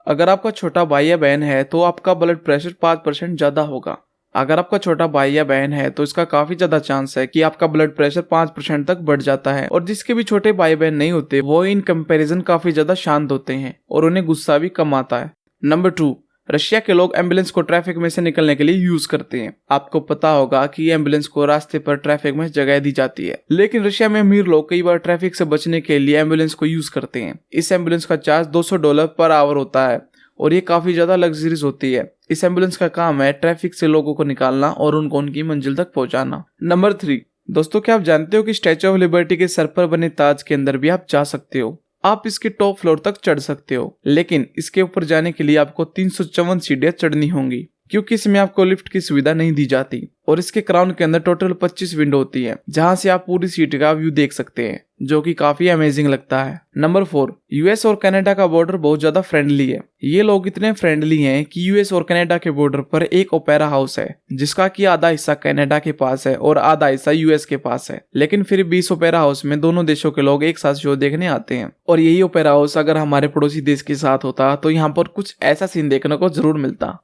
अगर आपका छोटा भाई या बहन है तो आपका ब्लड प्रेशर 5% ज्यादा होगा। अगर आपका छोटा भाई या बहन है तो इसका काफी ज्यादा चांस है कि आपका ब्लड प्रेशर 5% तक बढ़ जाता है। और जिसके भी छोटे भाई बहन नहीं होते वो इन कंपैरिजन काफी ज्यादा शांत होते हैं और उन्हें गुस्सा भी कम आता है। नंबर 2, रशिया के लोग एम्बुलेंस को ट्रैफिक में से निकलने के लिए यूज करते हैं। आपको पता होगा कि एम्बुलेंस को रास्ते पर ट्रैफिक में जगह दी जाती है, लेकिन रशिया में अमीर लोग कई बार ट्रैफिक से बचने के लिए एम्बुलेंस को यूज करते हैं। इस एम्बुलेंस का चार्ज $200 पर आवर होता है और ये काफी ज्यादा लग्जरीज होती है। इस एम्बुलेंस का काम है ट्रैफिक से लोगों को निकालना और उनको उनकी मंजिल तक पहुंचाना। नंबर 3, दोस्तों क्या आप जानते हो कि स्टैच्यू ऑफ लिबर्टी के सर पर बने ताज के अंदर भी आप जा सकते हो। आप इसके टॉप फ्लोर तक चढ़ सकते हो, लेकिन इसके ऊपर जाने के लिए आपको 354 सीढ़ियां चढ़नी होंगी क्योंकि इसमें आपको लिफ्ट की सुविधा नहीं दी जाती। और इसके क्राउन के अंदर टोटल 25 विंडो होती है जहां से आप पूरी सिटी का व्यू देख सकते हैं, जो कि काफी अमेजिंग लगता है। नंबर 4, यूएस और कनाडा का बॉर्डर बहुत ज्यादा फ्रेंडली है। ये लोग इतने फ्रेंडली हैं कि यूएस और कनाडा के बॉर्डर पर एक ओपेरा हाउस है जिसका कि आधा हिस्सा कनाडा के पास है और आधा हिस्सा यूएस के पास है, लेकिन फिर भी इस ओपेरा हाउस में दोनों देशों के लोग एक साथ शो देखने आते हैं। और यही ओपेरा हाउस अगर हमारे पड़ोसी देश के साथ होता तो यहाँ पर कुछ ऐसा सीन देखने को जरूर मिलता।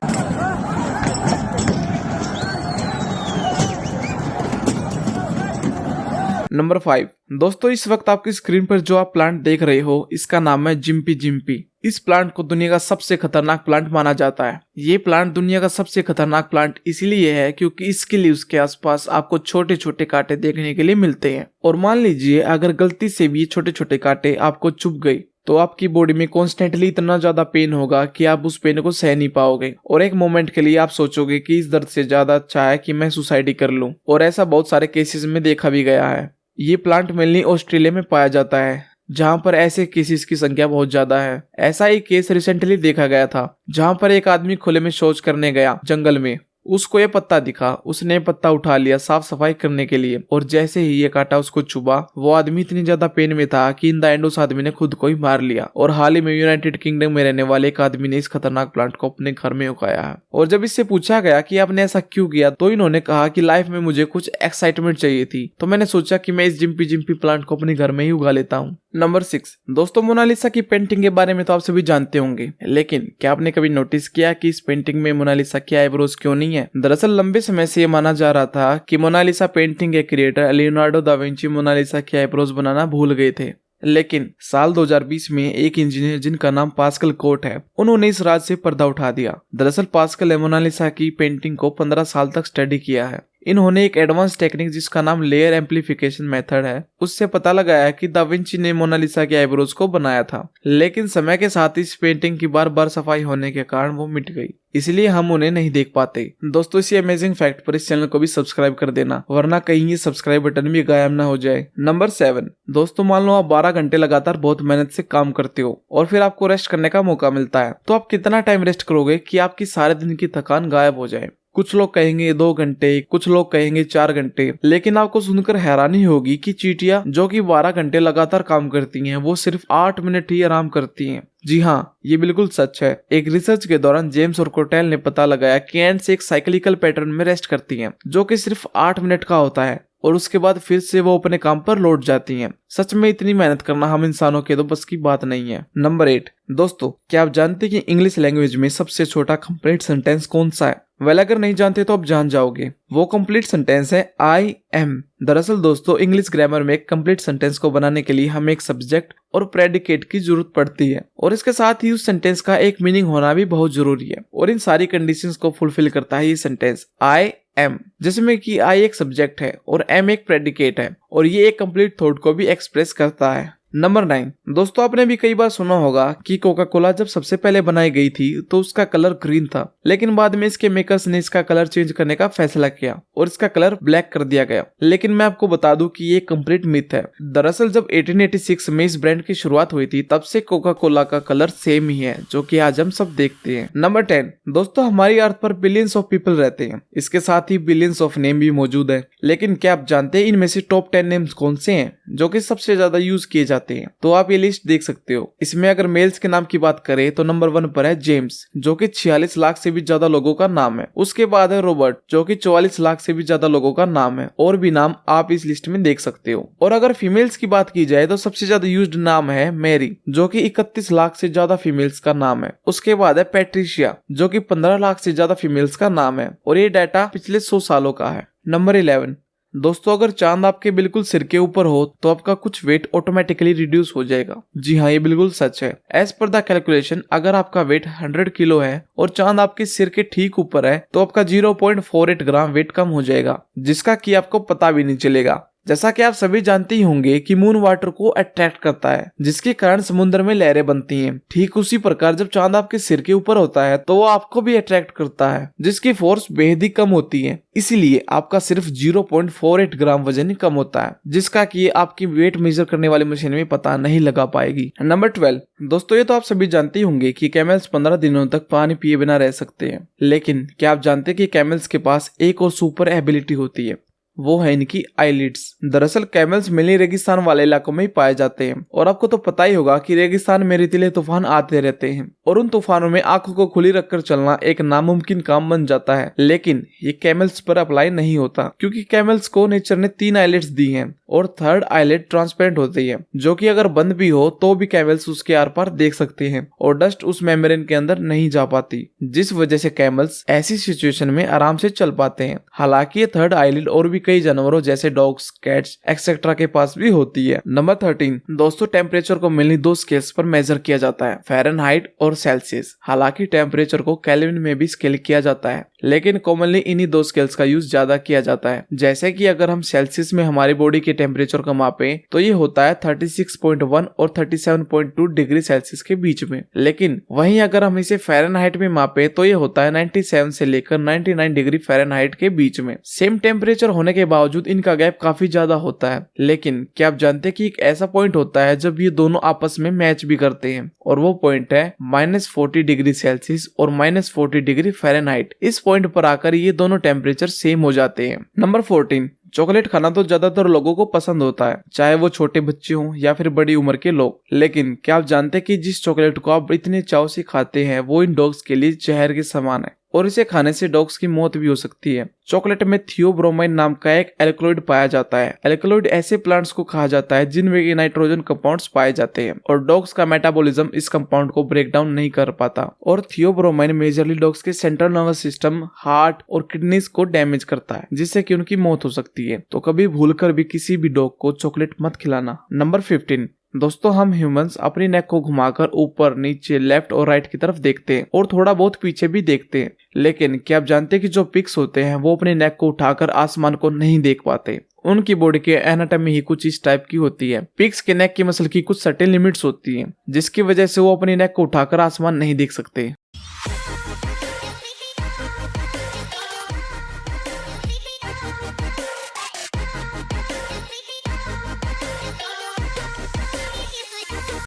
नंबर 5, दोस्तों इस वक्त आपकी स्क्रीन पर जो आप प्लांट देख रहे हो इसका नाम है जिम्पी जिम्पी। इस प्लांट को दुनिया का सबसे खतरनाक प्लांट माना जाता है। ये प्लांट दुनिया का सबसे खतरनाक प्लांट इसीलिए है क्योंकि इसके लीव्स के आसपास आपको छोटे छोटे कांटे देखने के लिए मिलते हैं। और मान लीजिए अगर गलती से भी छोटे छोटे कांटे आपको चुभ गई तो आपकी बॉडी में कॉन्स्टेंटली इतना ज्यादा पेन होगा कि आप उस पेन को सह नहीं पाओगे और एक मोमेंट के लिए आप सोचोगे कि इस दर्द से ज्यादा अच्छा है कि मैं सुसाइड ही कर लूं। और ऐसा बहुत सारे केसेस में देखा भी गया है। ये प्लांट मेनली ऑस्ट्रेलिया में पाया जाता है जहां पर ऐसे केसेस की संख्या बहुत ज्यादा है। ऐसा एक केस रिसेंटली देखा गया था जहां पर एक आदमी खुले में शौच करने गया जंगल में। उसको ये पत्ता दिखा, उसने पत्ता उठा लिया साफ सफाई करने के लिए और जैसे ही ये कांटा उसको चुभा वो आदमी इतनी ज्यादा पेन में था कि इन द एंड उस आदमी ने खुद को ही मार लिया। और हाल ही में यूनाइटेड किंगडम में रहने वाले एक आदमी ने इस खतरनाक प्लांट को अपने घर में उगाया है। और जब इससे पूछा गया कि आपने ऐसा क्यों किया तो इन्होंने कहा कि लाइफ में मुझे कुछ एक्साइटमेंट चाहिए थी तो मैंने सोचा कि मैं इस जिम्पी जिम्पी प्लांट को अपने घर में ही उगा लेता हूँ। नंबर 6, दोस्तों मोनालिसा की पेंटिंग के बारे में तो आप सभी जानते होंगे, लेकिन क्या आपने कभी नोटिस किया कि इस पेंटिंग में मोनालिसा की आईब्रोज क्यों नहीं है? दरअसल लंबे समय से ये माना जा रहा था कि मोनालिसा पेंटिंग के creator Leonardo da Vinci Mona Lisa की आईब्रोज बनाना भूल गए थे। लेकिन साल 2020 में एक इंजीनियर जिनका नाम पास्कल कोट है उन्होंने इस राज से पर्दा उठा दिया। दरअसल पास्कल ने मोनालिसा की पेंटिंग को 15 साल तक स्टडी किया है। इन्होंने एक एडवांस टेक्निक जिसका नाम लेयर एम्पलीफिकेशन मेथड है उससे पता लगाया कि दा विंची ने मोनालिसा की आईब्रोज को बनाया था, लेकिन समय के साथ इस पेंटिंग की बार बार सफाई होने के कारण वो मिट गई, इसलिए हम उन्हें नहीं देख पाते। दोस्तों इसी अमेजिंग फैक्ट पर इस चैनल को भी सब्सक्राइब कर देना वरना कहीं ये सब्सक्राइब बटन भी गायब ना हो जाए। नंबर 7, दोस्तों मान लो आप 12 घंटे लगातार बहुत मेहनत से काम करते हो और फिर आपको रेस्ट करने का मौका मिलता है, तो आप कितना टाइम रेस्ट करोगे कि आपकी सारे दिन की थकान गायब हो जाए? कुछ लोग कहेंगे 2 घंटे, कुछ लोग कहेंगे 4 घंटे, लेकिन आपको सुनकर हैरानी होगी कि चींटियां जो कि 12 घंटे लगातार काम करती हैं वो सिर्फ 8 मिनट ही आराम करती हैं। जी हाँ, ये बिल्कुल सच है। एक रिसर्च के दौरान जेम्स और कोटेल ने पता लगाया कि एंड्स एक साइक्लिकल पैटर्न में रेस्ट करती हैं जो कि सिर्फ 8 मिनट का होता है और उसके बाद फिर से वो अपने काम पर लौट जाती हैं। सच में इतनी मेहनत करना हम इंसानों के तो बस की बात नहीं है। नंबर 8, दोस्तों क्या आप जानते हैं कि इंग्लिश लैंग्वेज में सबसे छोटा कंप्लीट सेंटेंस कौन सा है? वेल अगर नहीं जानते तो आप जान जाओगे, वो कंप्लीट सेंटेंस है आई एम। दरअसल दोस्तों इंग्लिश ग्रामर में एक कंप्लीट सेंटेंस को बनाने के लिए हमें एक सब्जेक्ट और प्रेडिकेट की जरूरत पड़ती है और इसके साथ ही उस सेंटेंस का एक मीनिंग होना भी बहुत जरूरी है और इन सारी कंडीशंस को फुलफिल करता है ये सेंटेंस आई एम, जिसमें कि आई एक सब्जेक्ट है और एम एक प्रेडिकेट है और ये एक कंप्लीट थॉट को भी एक्सप्रेस करता है। नंबर 9, दोस्तों आपने भी कई बार सुना होगा कि कोका कोला जब सबसे पहले बनाई गई थी तो उसका कलर ग्रीन था, लेकिन बाद में इसके मेकर्स ने इसका कलर चेंज करने का फैसला किया और इसका कलर ब्लैक कर दिया गया। लेकिन मैं आपको बता दूं कि ये कंप्लीट मिथ है। दरअसल जब 1886 में इस ब्रांड की शुरुआत हुई थी तब से कोका कोला का कलर सेम ही है, जो कि आज हम सब देखते हैं। नंबर 10, दोस्तों हमारी अर्थ पर बिलियंस ऑफ पीपल रहते हैं, इसके साथ ही बिलियंस ऑफ नेम भी मौजूद है, लेकिन क्या आप जानते हैं इनमें से टॉप 10 नेम्स कौन से हैं जो कि सबसे ज्यादा यूज किए जाते हैं? जाते हैं। तो आप ये लिस्ट देख सकते हो। इसमें अगर मेल्स के नाम की बात करें तो नंबर 1 पर है जेम्स, जो कि 46 लाख से भी ज्यादा लोगों का नाम है। उसके बाद है रॉबर्ट, जो कि 44 लाख से भी ज्यादा लोगों का नाम है। और भी नाम आप इस लिस्ट में देख सकते हो। और अगर फीमेल्स की बात की जाए तो सबसे ज्यादा यूज्ड नाम है मैरी, जो कि 31 लाख से ज्यादा फीमेल्स का नाम है। उसके बाद है पैट्रिशिया, जो कि 15 लाख से ज्यादा फीमेल्स का नाम है। और ये डाटा पिछले 100 सालों का है। नंबर 11, दोस्तों अगर चांद आपके बिल्कुल सिर के ऊपर हो तो आपका कुछ वेट ऑटोमेटिकली रिड्यूस हो जाएगा। जी हाँ, ये बिल्कुल सच है। एज पर द कैलकुलेशन, अगर आपका वेट 100 किलो है और चांद आपके सिर के ठीक ऊपर है तो आपका 0.48 ग्राम वेट कम हो जाएगा, जिसका कि आपको पता भी नहीं चलेगा। जैसा कि आप सभी जानते ही होंगे कि मून वाटर को अट्रैक्ट करता है, जिसके कारण समुद्र में लहरें बनती हैं। ठीक उसी प्रकार जब चांद आपके सिर के ऊपर होता है तो वो आपको भी अट्रैक्ट करता है, जिसकी फोर्स बेहद ही कम होती है। इसीलिए आपका सिर्फ 0.48 ग्राम वजन ही कम होता है, जिसका कि आपकी वेट मेजर करने वाली मशीन में पता नहीं लगा पाएगी। नंबर 12, दोस्तों ये तो आप सभी जानते ही होंगे कि कैमल्स 15 दिनों तक पानी पिए बिना रह सकते हैं। लेकिन क्या आप जानते हैं कि कैमल्स के पास एक और सुपर एबिलिटी होती है, वो है इनकी आईलिड्स। दरअसल कैमल्स मेनली रेगिस्तान वाले इलाकों में ही पाए जाते हैं। और आपको तो पता ही होगा कि रेगिस्तान में रेतीले तूफान आते रहते हैं और उन तूफानों में आंखों को खुली रखकर चलना एक नामुमकिन काम बन जाता है। लेकिन ये कैमल्स पर अप्लाई नहीं होता, क्योंकि कैमल्स को नेचर ने 3 आईलिड्स दी हैं और थर्ड आईलिड ट्रांसपेरेंट होती है, जो कि अगर बंद भी हो तो भी कैमल्स उसके आर पार देख सकते हैं और डस्ट उस मेम्ब्रेन के अंदर नहीं जा पाती, जिस वजह से कैमल्स ऐसी सिचुएशन में आराम से चल पाते हैं। हालांकि ये थर्ड आईलिड और भी कई जानवरों जैसे डॉग्स, कैट्स एक्सेट्रा के पास भी होती है। नंबर 13, दोस्तों टेम्परेचर को मेनली 2 स्केल्स पर मेजर किया जाता है, फ़ारेनहाइट और सेल्सियस। हालांकि टेम्परेचर को केल्विन में भी स्केल किया जाता है, लेकिन कॉमनली इन्हीं 2 स्केल्स का यूज ज्यादा किया जाता है। जैसे कि अगर हम सेल्सियस में हमारी बॉडी के टेम्परेचर को मापें तो ये होता है 36.1 और 37.2 डिग्री सेल्सियस के बीच में। लेकिन वहीं अगर हम इसे फ़ारेनहाइट में मापें तो ये होता है 97 से लेकर 99 डिग्री फ़ारेनहाइट के बीच में। सेम टेम्परेचर होने के बावजूद इनका गैप काफी ज्यादा होता है। लेकिन क्या आप जानते हैं कि एक ऐसा पॉइंट होता है जब ये दोनों आपस में मैच भी करते हैं, और वो पॉइंट है -40 डिग्री सेल्सियस और -40 डिग्री फ़ारेनहाइट। इस पॉइंट पर आकर ये दोनों टेम्परेचर सेम हो जाते हैं। नंबर 14, चॉकलेट खाना तो ज्यादातर लोगों को पसंद होता है, चाहे वो छोटे बच्चे हों या फिर बड़ी उम्र के लोग। लेकिन क्या आप जानते हैं कि जिस चॉकलेट को आप इतने चाव से खाते हैं वो इन डॉग्स के लिए जहर के समान है और इसे खाने से डॉग्स की मौत भी हो सकती है। चॉकलेट में थियोब्रोमाइन नाम का एक एल्कलॉइड पाया जाता है। एल्कलॉइड ऐसे प्लांट्स को कहा जाता है जिनमें कि नाइट्रोजन कंपाउंड्स पाए जाते हैं और डॉग्स का मेटाबॉलिज्म इस कंपाउंड को ब्रेक डाउन नहीं कर पाता। और थियोब्रोमाइन मेजरली डॉग्स के सेंट्रल नर्वस सिस्टम, हार्ट और किडनीज को डैमेज करता है, जिससे कि उनकी मौत हो सकती है। तो कभी भूलकर भी किसी भी डॉग को चॉकलेट मत खिलाना। नंबर 15, दोस्तों हम ह्यूमंस अपनी नेक को घुमाकर ऊपर, नीचे, लेफ्ट और राइट की तरफ देखते हैं और थोड़ा बहुत पीछे भी देखते हैं। लेकिन क्या आप जानते हैं कि जो पिग्स होते हैं वो अपने नेक को उठाकर आसमान को नहीं देख पाते। उनकी बॉडी के एनाटॉमी ही कुछ इस टाइप की होती है। पिग्स के नेक की मसल की कुछ सर्टेन लिमिट्स होती हैं, जिसकी वजह से वो अपनी नेक को उठाकर आसमान नहीं देख सकते।